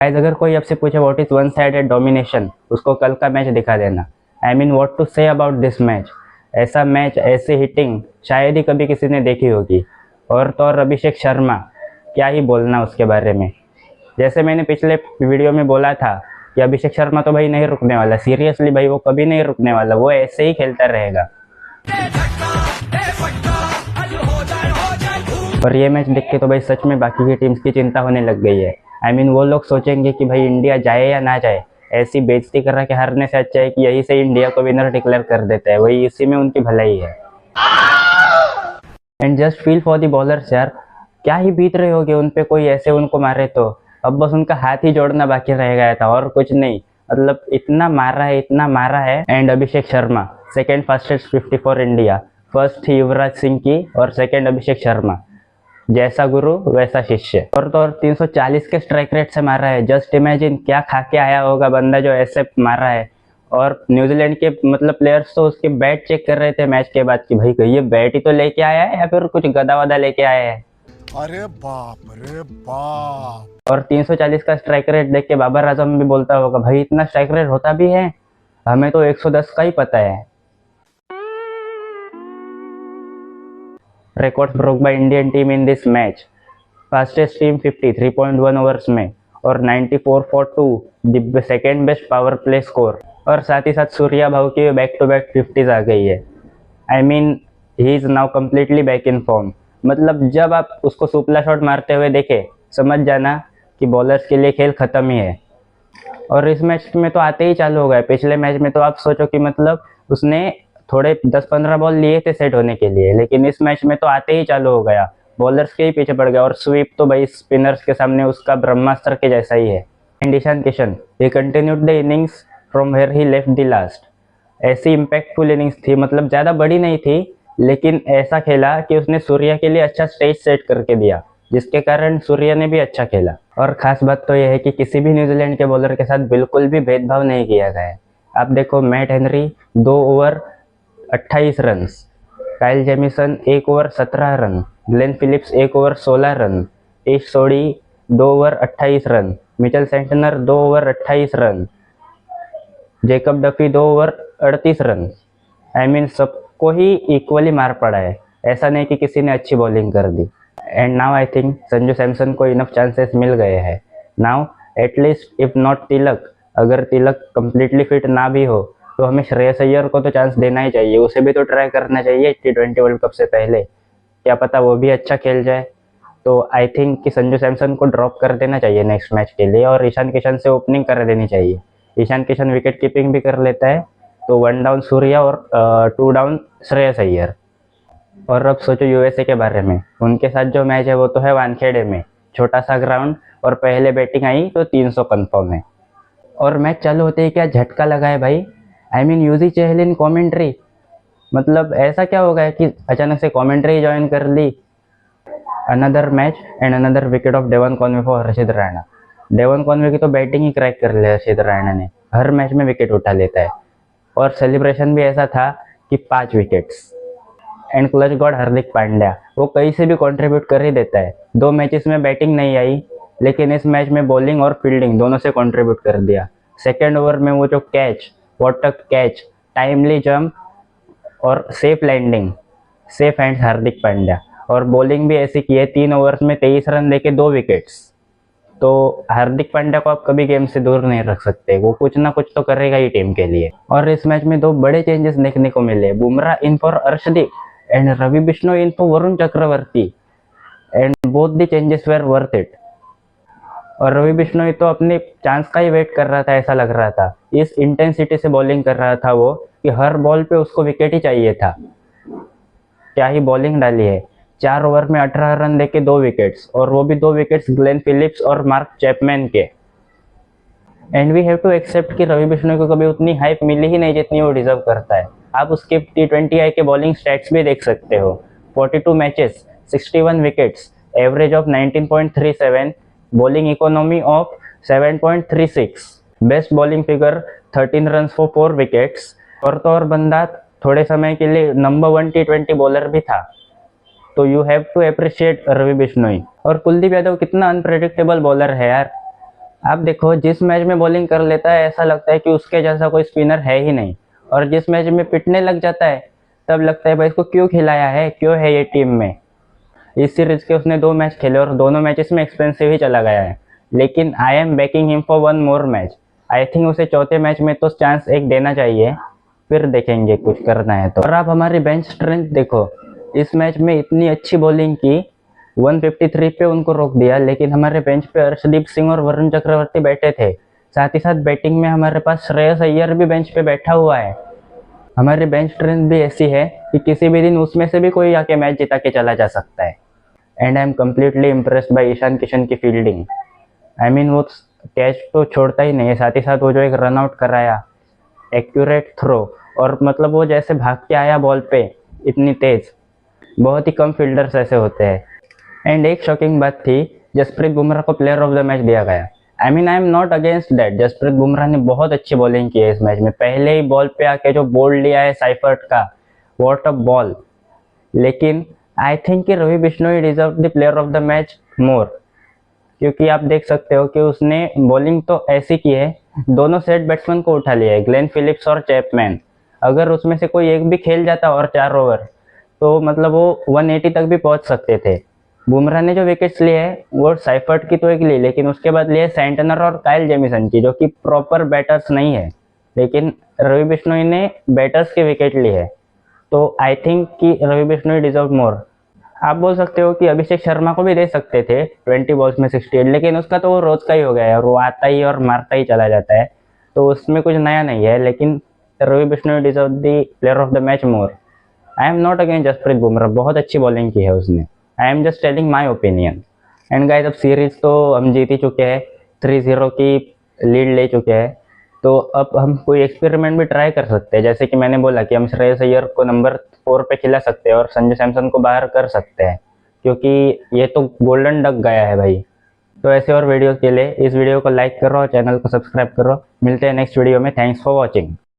Guys अगर कोई आपसे पूछे what is one sided domination, उसको कल का मैच दिखा देना। I mean what to say about this match. ऐसा मैच, ऐसी हिटिंग शायद ही कभी किसी ने देखी होगी। और तो और अभिषेक शर्मा, क्या ही बोलना उसके बारे में। जैसे मैंने पिछले वीडियो में बोला था कि अभिषेक शर्मा तो भाई नहीं रुकने वाला, सीरियसली भाई वो कभी नहीं रुकने वाला, वो ऐसे ही खेलता रहेगा। और ये मैच देख के तो भाई सच में बाकी की टीम्स की चिंता होने लग गई है। आई मीन वो लोग सोचेंगे कि भाई इंडिया जाए या ना जाए, ऐसी बेइज्जती कर रहा के हारने से अच्छा है कि यही से इंडिया को विनर डिक्लेयर कर देता है, वही इसी में उनकी भलाई है। And just feel for the bowlers यार, क्या ही बीत रहे होगे उन पे, कोई ऐसे उनको मारे तो अब बस उनका हाथ ही जोड़ना बाकी रह गया था और कुछ नहीं। मतलब इतना मारा है, इतना मारा है। And Abhishek Sharma second fastest 50 for India, first थी युवराज सिंह की और सेकेंड अभिषेक शर्मा। जैसा गुरु वैसा शिष्य। और तो और 340 के स्ट्राइक रेट से मारा है। जस्ट इमेजिन क्या खा के आया होगा बंदा जो ऐसे मारा है। और न्यूजीलैंड के मतलब प्लेयर्स तो उसके बैट चेक कर रहे थे मैच के बाद कि भाई ये बैट ही तो लेके आया है या फिर कुछ गदा वदा लेके आया है। अरे बाप रे बाप। और 340 का स्ट्राइक रेट देख के बाबर आजम भी बोलता होगा भाई इतना स्ट्राइक रेट होता भी है, हमें तो 110 का ही पता है। Record broke by Indian team in this match. Fastest team 53.1 overs में और 94 for 2, the second best power play score. और साथ ही साथ सूर्या भाव की बैक टू बैक 50s आ गई है। I mean he is now completely back in form. मतलब जब आप उसको सुपला शॉट मारते हुए देखे समझ जाना कि बॉलर्स के लिए खेल खत्म ही है। और इस मैच में तो आते ही चालू हो गया। पिछले मैच में तो आप सोचो कि मतलब उसने थोड़े 10-15 बॉल लिए थे सेट होने के लिए, लेकिन इस मैच में तो आते ही चालू हो गया, बॉलर्स के ही पीछे पड़ गया। और स्वीप तो भाई स्पिनर्स के सामने उसका ब्रह्मास्त्र के जैसा ही है। And Ishan Kishan, he continued the innings from where he left the last. ऐसी इम्पैक्टफुल इनिंग्स थी, मतलब ज़्यादा बड़ी नहीं थी, लेकिन ऐसा खेला कि उसने सूर्या के लिए अच्छा स्टेज सेट करके दिया, जिसके कारण सूर्या ने भी अच्छा खेला। और ख़ास बात तो यह है कि किसी भी न्यूजीलैंड के बॉलर के साथ बिल्कुल भी भेदभाव नहीं किया गया है। आप देखो Matt Henry 2 over 28 run, Kyle Jamieson 1 over 17 run, Glenn Phillips 1 over 16 run, Ish Sodhi 2 over 28 run, Mitchell Santner 2 over 28 run, Jacob Duffy 2 over 38 run. I mean सबको ही इक्वली मार पड़ा है, ऐसा नहीं कि किसी ने अच्छी बॉलिंग कर दी। And now I think Sanju Samson को इनफ चांसेस मिल गए हैं। Now at least if not Tilak, अगर तिलक कम्प्लीटली फिट ना भी हो तो हमें श्रेयस अय्यर को तो चांस देना ही चाहिए, उसे भी तो ट्राई करना चाहिए T20 वर्ल्ड कप से पहले, क्या पता वो भी अच्छा खेल जाए। तो आई थिंक कि संजू सैमसन को ड्रॉप कर देना चाहिए नेक्स्ट मैच के लिए और ईशान किशन से ओपनिंग कर देनी चाहिए। ईशान किशन विकेट कीपिंग भी कर लेता है, तो 1 डाउन सूर्या और 2 डाउन श्रेयस अय्यर। और अब सोचो यूएसए के बारे में, उनके साथ जो मैच है वो तो है वानखेड़े में, छोटा सा ग्राउंड, और पहले बैटिंग आई तो 300 कन्फर्म है। और मैच चालू होते ही क्या झटका लगा है भाई। I mean Yuzi Chahal in commentary, मतलब ऐसा क्या हो गया कि अचानक से कॉमेंट्री ज्वाइन कर ली। Another match and another wicket of Devon Conway for Harshit Rana. Devon Conway की तो बैटिंग ही क्रैक कर ली हर्षित राणा ने, हर मैच में विकेट उठा लेता है। और सेलिब्रेशन भी ऐसा था कि 5 wickets. And clutch God Hardik Pandya, वो कहीं से भी कंट्रीब्यूट कर ही देता है। 2 मैचेस में बैटिंग नहीं आई, लेकिन इस मैच में बॉलिंग और फील्डिंग दोनों से कंट्रीब्यूट कर दिया। सेकेंड ओवर में वो जो catch, what a catch, timely jump और safe landing, safe hands Hardik Pandya. और बॉलिंग भी ऐसी की है, 3 ओवर्स में 23 रन देके 2 विकेट्स। तो हार्दिक पांड्या को आप कभी गेम से दूर नहीं रख सकते, वो कुछ ना कुछ तो करेगा ही टीम के लिए। और इस मैच में 2 बड़े चेंजेस देखने को मिले, Bumrah in for Arshdeep and Ravi Bishnoi in for Varun Chakravarthy. And both the changes were worth it. और रवि बिश्नोई तो अपने चांस का ही वेट कर रहा था, ऐसा लग रहा था। इस इंटेंसिटी से बॉलिंग कर रहा था वो कि हर बॉल पे उसको विकेट ही चाहिए था। क्या ही बॉलिंग डाली है, 4 ओवर में 18 रन देके 2 विकेट्स, और वो भी 2 विकेट्स ग्लेन फिलिप्स और मार्क चैपमैन के। And we have to accept कि रवि बिश्नोई को कभी उतनी हाइप मिली ही नहीं जितनी वो डिजर्व करता है। आप उसके T20I के बॉलिंग स्टैट्स भी देख सकते हो। 42 matches, 61 wickets, average of 19.37, bowling economy of 7.36, best bowling figure 13 run for 4 wickets. और तो और बंदा थोड़े समय के लिए नंबर 1 T20 बॉलर भी था। तो you have to appreciate Ravi Bishnoi. और कुलदीप यादव कितना अनप्रेडिक्टेबल बॉलर है यार, आप देखो, जिस मैच में बॉलिंग कर लेता है ऐसा लगता है कि उसके जैसा कोई स्पिनर है ही नहीं, और जिस मैच में पिटने लग जाता है तब लगता है भाई इसको क्यों खिलाया है, क्यों है ये टीम में। इस सीरीज के उसने 2 मैच खेले और दोनों मैचेस में एक्सपेंसिव ही चला गया है, लेकिन I am banking him for 1 more match. I think उसे चौथे मैच में तो चांस एक देना चाहिए, फिर देखेंगे कुछ करना है तो। और आप हमारी बेंच स्ट्रेंथ देखो, इस मैच में इतनी अच्छी बॉलिंग की, 153 पे उनको रोक दिया, लेकिन हमारे बेंच पे अर्शदीप सिंह और वरुण चक्रवर्ती बैठे थे। साथ ही साथ बैटिंग में हमारे पास श्रेयस अय्यर भी बेंच पे बैठा हुआ है। हमारी बेंच स्ट्रेंथ भी ऐसी है कि किसी भी दिन उसमें से भी कोई आके मैच जिता के चला जा सकता है। And I am completely impressed by Ishan Kishan की फील्डिंग। आई मीन वो कैच तो छोड़ता ही नहीं है, साथ ही साथ वो जो एक रन आउट कराया, एक्यूरेट थ्रो, और मतलब वो जैसे भाग के आया बॉल पे इतनी तेज, बहुत ही कम फील्डर्स ऐसे होते हैं। एंड एक शॉकिंग बात थी, जसप्रीत बुमराह को प्लेयर ऑफ द मैच दिया गया। I mean I am not against that, Jasprit Bumrah ने बहुत अच्छी बॉलिंग की है इस मैच में। पहले ही बॉल पे आके जो बोल्ड लिया है साइफर्ट का, व्हाट अ बॉल। लेकिन आई थिंक कि Ravi Bishnoi deserve the player of the match more, क्योंकि आप देख सकते हो कि उसने बॉलिंग तो ऐसी की है, दोनों सेट बैट्समैन को उठा लिया है, ग्लेन फिलिप्स और चैपमैन। अगर उसमें से कोई एक भी खेल जाता और 4 ओवर, तो मतलब वो 180 तक भी पहुंच सकते थे। बुमराह ने जो विकेट्स लिए है वो साइफर्ट की तो एक ली, लेकिन उसके बाद लिए सेंटनर और काइल जेमिसन की, जो कि प्रॉपर बैटर्स नहीं है, लेकिन रवि बिश्नोई ने बैटर्स की विकेट ली है। तो आई थिंक कि रवि बिश्नोई डिजर्व मोर। आप बोल सकते हो कि अभिषेक शर्मा को भी दे सकते थे 20 बॉल्स में 68, लेकिन उसका तो वो रोज का ही हो गया है और वो आता ही और मारता ही चला जाता है, तो उसमें कुछ नया नहीं है। लेकिन Ravi Bishnoi deserve the player of the match more. I am not against Jasprit Bumrah, बहुत अच्छी बॉलिंग की है उसने। I am just telling my opinion. And guys, अब सीरीज तो हम जीत ही चुके हैं, 3-0 की लीड ले चुके हैं, तो अब हम कोई एक्सपेरिमेंट भी ट्राई कर सकते हैं। जैसे कि मैंने बोला कि हम श्रेयस अय्यर को नंबर 4 पे खिला सकते हैं और संजू सैमसन को बाहर कर सकते हैं, क्योंकि ये तो गोल्डन डक गया है भाई। तो ऐसे और वीडियो के लिए इस वीडियो को लाइक करो और चैनल को सब्सक्राइब करो। मिलते हैं नेक्स्ट वीडियो में। Thanks for watching.